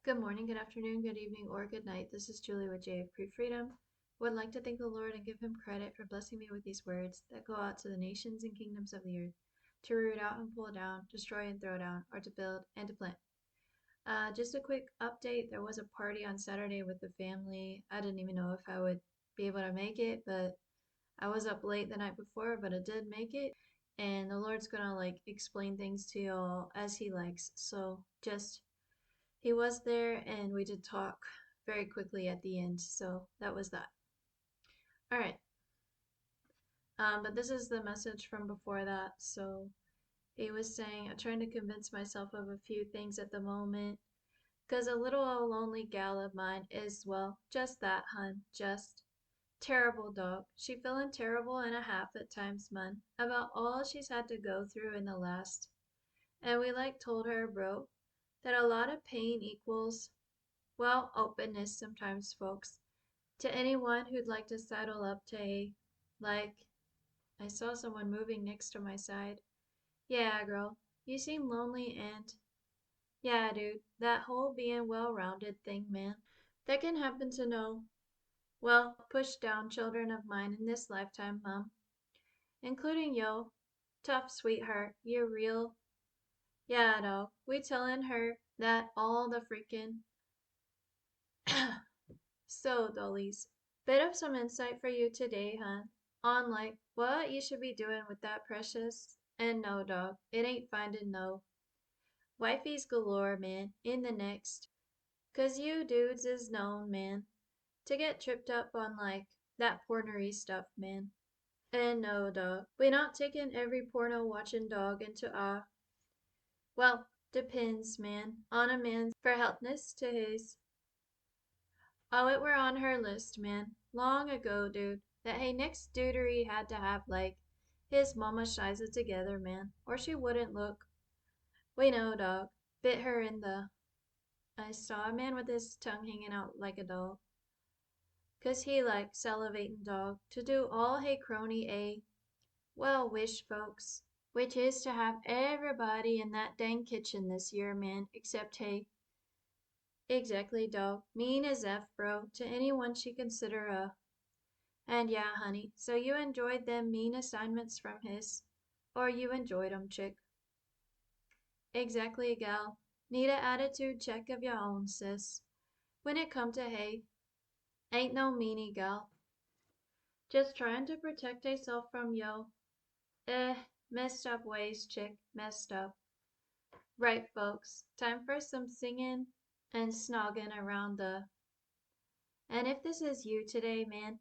Good morning, good afternoon, good evening, or good night. This is Julie with JF Freedom. Would like to thank the Lord and give him credit for blessing me with these words that go out to the nations and kingdoms of the earth, to root out and pull down, destroy and throw down, or to build and to plant. Just a quick update. There was a party on Saturday with the family. I didn't even know if I would be able to make it, but I was up late the night before, but I did make it. And the Lord's gonna explain things to y'all as he likes. So just he was there and we did talk very quickly at the end. So that was that. All right. But this is the message from before that. So he was saying, I'm trying to convince myself of a few things at the moment. Because a little old lonely gal of mine is, well, just that, hun. Just terrible dog. She feeling terrible and a half at times, mun, about all she's had to go through in the last. And we told her, bro, that a lot of pain equals, well, openness sometimes, folks. To anyone who'd like to saddle up to a, like, I saw someone moving next to my side. Yeah, girl, you seem lonely and, yeah, dude, that whole being well-rounded thing, man. That can happen to no, well, pushed down children of mine in this lifetime, mum. Including yo. Tough sweetheart, you're real. Yeah, dog, we tellin' her that all the freaking. So, dollies, bit of some insight for you today, hun, on what you should be doing with that precious. And no, dog, it ain't finding no wifeys galore, man, in the next. 'Cause you dudes is known, man, to get tripped up on that pornery stuff, man. And no, dog, we not taking every porno watching dog into well, depends, man, on a man's for helpness to his. Oh, it were on her list, man, long ago, dude, that hey next dudery had to have his mama shiza together, man, or she wouldn't look. We know, dog, bit her in the. I saw a man with his tongue hanging out like a dog. 'Cause he salivating dog to do all hey crony a. Well, wish folks, which is to have everybody in that dang kitchen this year, man, except hey. Exactly, dog. Mean as F, bro, to anyone she consider a. And yeah, honey, so you enjoyed them mean assignments from his. Or you enjoyed 'em, chick. Exactly, gal. Need a attitude check of your own, sis. When it come to hey, ain't no meanie, gal. Just trying to protect herself from yo. Messed up ways, chick. Messed up. Right, folks. Time for some singing and snogging around the. And if this is you today, man,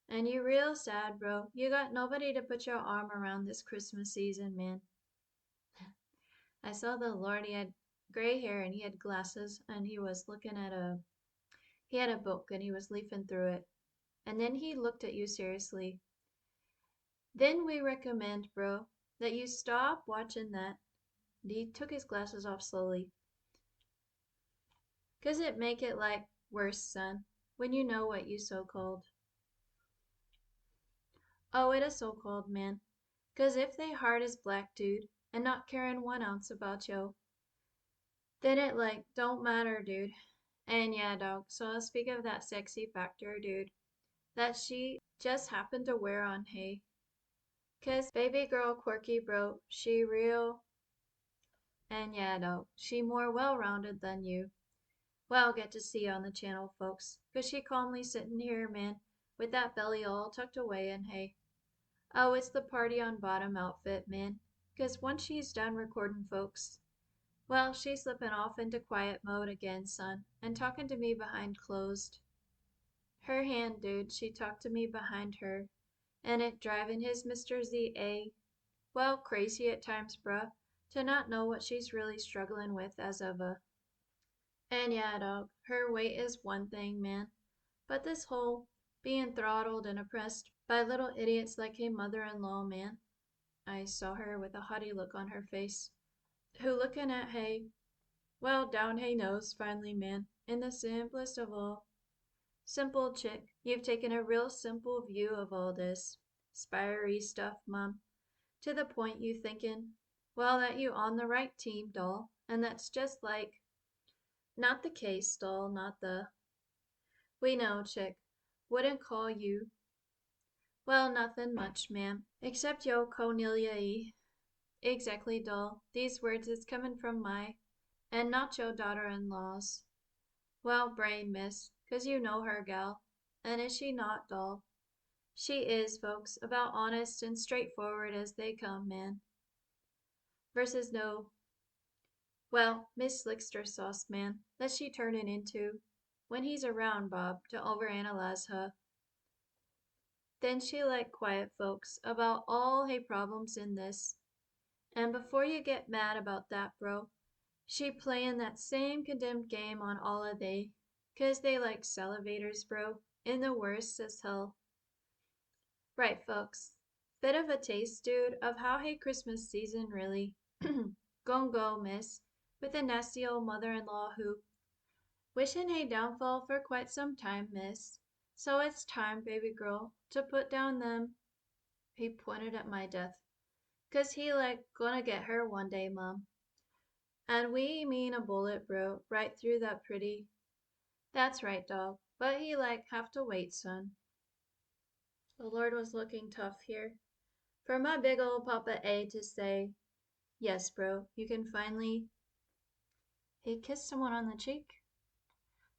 and you real sad, bro, you got nobody to put your arm around this Christmas season, man. I saw the Lord, he had gray hair and he had glasses and he was looking at he had a book and he was leafing through it. And then he looked at you seriously. Then we recommend, bro, that you stop watching that. And he took his glasses off slowly. 'Cause it make it worse, son, when you know what you so-called. Oh, it is so-called, man. 'Cause if they hard as black, dude, and not caring 1 ounce about yo, then it don't matter, dude. And yeah, dog, so I'll speak of that sexy factor, dude, that she just happened to wear on hay. 'Cause baby girl quirky bro, she real, and yeah, dog, she more well-rounded than you. Well, get to see on the channel, folks, 'cause she calmly sitting here, man, with that belly all tucked away and hay. Oh, it's the party on bottom outfit, man, 'cause once she's done recording folks, well, she's slipping off into quiet mode again, son, and talking to me behind closed. Her hand, dude, she talked to me behind her, and it driving his Mr. Z.A. Well, crazy at times, bruh, to not know what she's really struggling with as of a. And yeah, dog, her weight is one thing, man, but this whole being throttled and oppressed by little idiots like her mother-in-law, man. I saw her with a haughty look on her face, who looking at hay, well, down hay nose, finally, man, in the simplest of all. Simple chick, you've taken a real simple view of all this spiry stuff, mum, to the point you thinking, well, that you on the right team, doll, and that's just Not the case, doll, not the. We know, chick. Wouldn't call you. Well, nothing much, ma'am. Except yo Cornelia. Exactly, doll. These words is coming from my, and not your daughter-in-law's. Well, brain, miss, 'cause you know her, gal. And is she not, doll? She is, folks, about honest and straightforward as they come, man. Versus no. Well, Miss Slickster sauce, man, that she turnin' into. When he's around, Bob, to overanalyze her. Then she like quiet folks about all hay problems in this. And before you get mad about that, bro, she playin' that same condemned game on all of they, 'cause they like salivators, bro, in the worst as hell. Right, folks. Bit of a taste, dude, of how hey Christmas season really gon' go, miss, with a nasty old mother-in-law who wishin' hey downfall for quite some time, miss. So it's time, baby girl, to put down them. He pointed at my death. 'Cause he like gonna get her one day, mum. And we mean a bullet, bro, right through that pretty. That's right, dog. But he like have to wait, son. The Lord was looking tough here. For my big old Papa A to say, yes, bro, you can finally. He kissed someone on the cheek.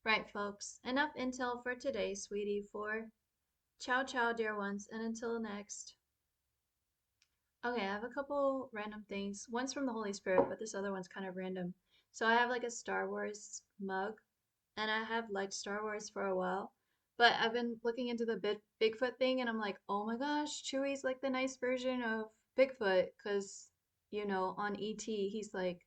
Right, folks. Enough intel for today, sweetie. For ciao, ciao, dear ones, and until next. Okay, I have a couple random things. One's from the Holy Spirit, but this other one's kind of random. So I have like a Star Wars mug, and I have liked Star Wars for a while, but I've been looking into the Bigfoot thing, and I'm like, oh my gosh, Chewie's like the nice version of Bigfoot, because, on E.T., he's like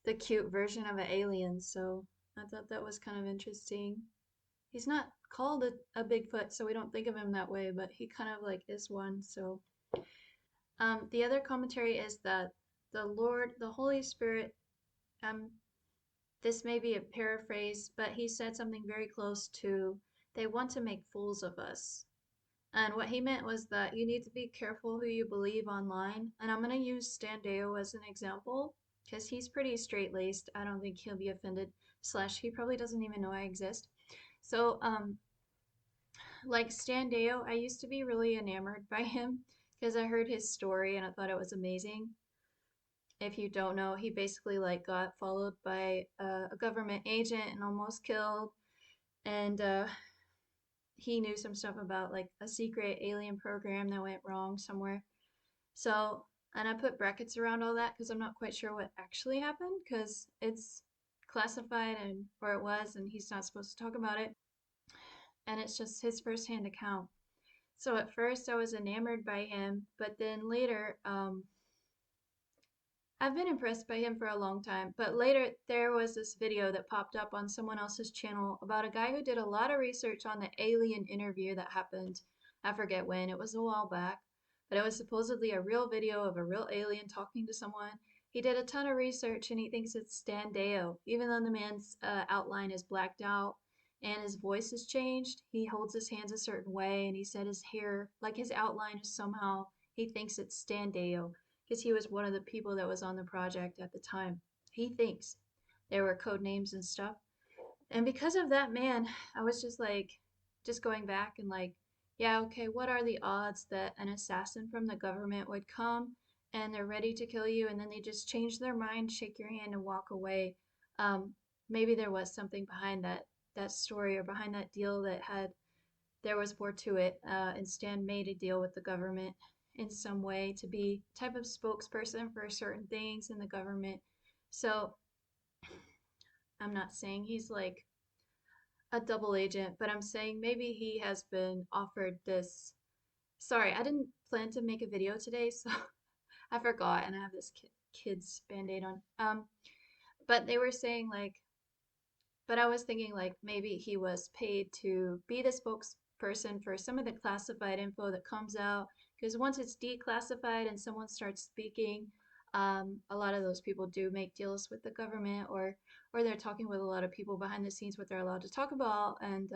the cute version of an alien, so I thought that was kind of interesting. He's not called a Bigfoot, so we don't think of him that way, but he kind of like is one, so. The other commentary is that the Lord, the Holy Spirit, um, this may be a paraphrase, but he said something very close to, they want to make fools of us. And what he meant was that you need to be careful who you believe online. And I'm going to use Stan Deyo as an example because he's pretty straight-laced. I don't think he'll be offended. Slash, he probably doesn't even know I exist. So, like Stan Deyo, I used to be really enamored by him because I heard his story and I thought it was amazing. If you don't know, he basically like got followed by a government agent and almost killed. And he knew some stuff about like a secret alien program that went wrong somewhere. So, and I put brackets around all that because I'm not quite sure what actually happened because it's classified and or it was, and he's not supposed to talk about it. And it's just his firsthand account. So at first I was enamored by him, but then later, I've been impressed by him for a long time, but later there was this video that popped up on someone else's channel about a guy who did a lot of research on the alien interview that happened. I forget when, it was a while back, but it was supposedly a real video of a real alien talking to someone. He did a ton of research and he thinks it's Stan Deyo, even though the man's outline is blacked out and his voice has changed. He holds his hands a certain way and he said his hair, like his outline is somehow, he thinks it's Stan Deyo because he was one of the people that was on the project at the time. He thinks there were code names and stuff. And because of that man, I was just like, just going back and like, yeah, okay, what are the odds that an assassin from the government would come and they're ready to kill you and then they just change their mind, shake your hand, and walk away? Um, Maybe there was something behind that story or behind that deal that had there was more to it, and Stan made a deal with the government in some way to be type of spokesperson for certain things in the government. So I'm not saying he's like a double agent, but I'm saying maybe he has been offered this. Sorry, I didn't plan to make a video today, so I forgot, and I have this kid's band-aid on. But they were saying like but I was thinking like maybe he was paid to be the spokesperson for some of the classified info that comes out. Because once it's declassified and someone starts speaking, a lot of those people do make deals with the government, or they're talking with a lot of people behind the scenes what they're allowed to talk about, and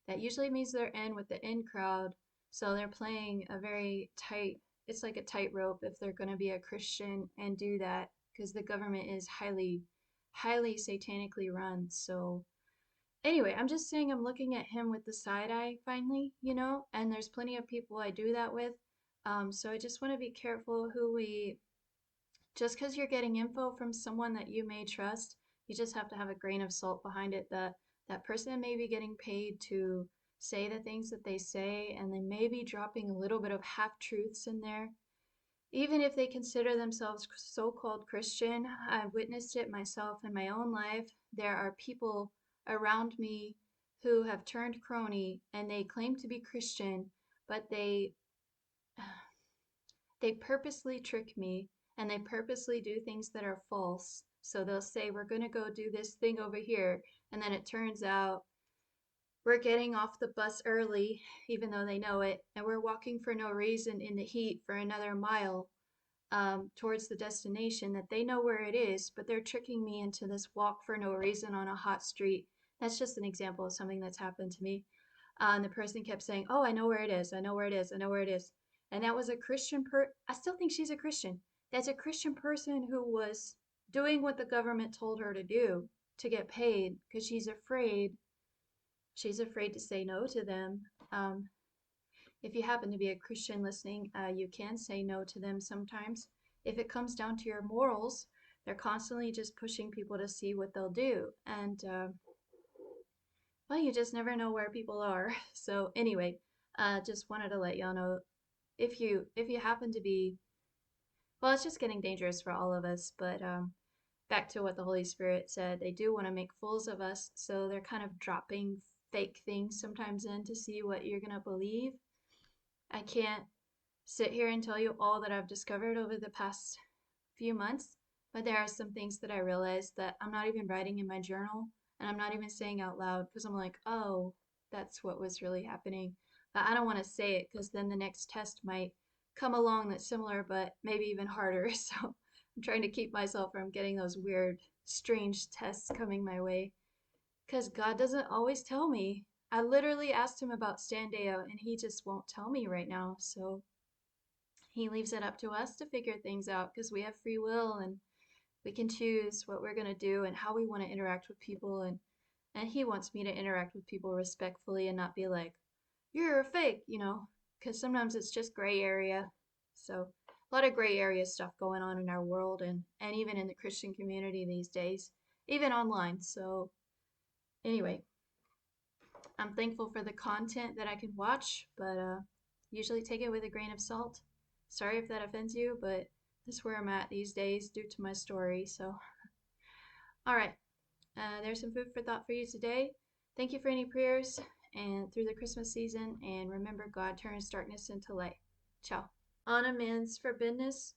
that usually means they're in with the in crowd. So they're playing a very tight. It's like a tightrope if they're going to be a Christian and do that because the government is highly highly satanically run. So anyway, I'm just saying I'm looking at him with the side eye finally, and there's plenty of people I do that with. So I just want to be careful just because you're getting info from someone that you may trust, you just have to have a grain of salt behind it that that person may be getting paid to say the things that they say, and they may be dropping a little bit of half truths in there. Even if they consider themselves so called Christian, I've witnessed it myself in my own life. There are people around me who have turned crony and they claim to be Christian, but they purposely trick me and they purposely do things that are false. So they'll say, we're going to go do this thing over here. And then it turns out we're getting off the bus early, even though they know it. And we're walking for no reason in the heat for another mile towards the destination that they know where it is, but they're tricking me into this walk for no reason on a hot street. That's just an example of something that's happened to me. And the person kept saying, "Oh, I know where it is. I know where it is. I know where it is." And that was a I still think she's a Christian. That's a Christian person who was doing what the government told her to do to get paid because she's afraid. She's afraid to say no to them. If you happen to be a Christian listening, you can say no to them sometimes. If it comes down to your morals, they're constantly just pushing people to see what they'll do. And well, you just never know where people are. So anyway, just wanted to let y'all know if you happen to be, well, it's just getting dangerous for all of us. But back to what the Holy Spirit said, they do want to make fools of us. So they're kind of dropping fake things sometimes in to see what you're gonna believe. I can't sit here and tell you all that I've discovered over the past few months, but there are some things that I realized that I'm not even writing in my journal and I'm not even saying out loud because I'm like, oh, that's what was really happening. But I don't want to say it because then the next test might come along that's similar, but maybe even harder. So I'm trying to keep myself from getting those weird, strange tests coming my way because God doesn't always tell me. I literally asked him about Standeo and he just won't tell me right now. So he leaves it up to us to figure things out because we have free will and we can choose what we're going to do and how we want to interact with people. And he wants me to interact with people respectfully and not be like, you're a fake, because sometimes it's just gray area. So a lot of gray area stuff going on in our world and even in the Christian community these days, even online. So anyway, I'm thankful for the content that I can watch, but usually take it with a grain of salt. Sorry if that offends you, but that's where I'm at these days due to my story. So, all right, there's some food for thought for you today. Thank you for any prayers and through the Christmas season, and remember, God turns darkness into light. Ciao. On a man's forbiddenness,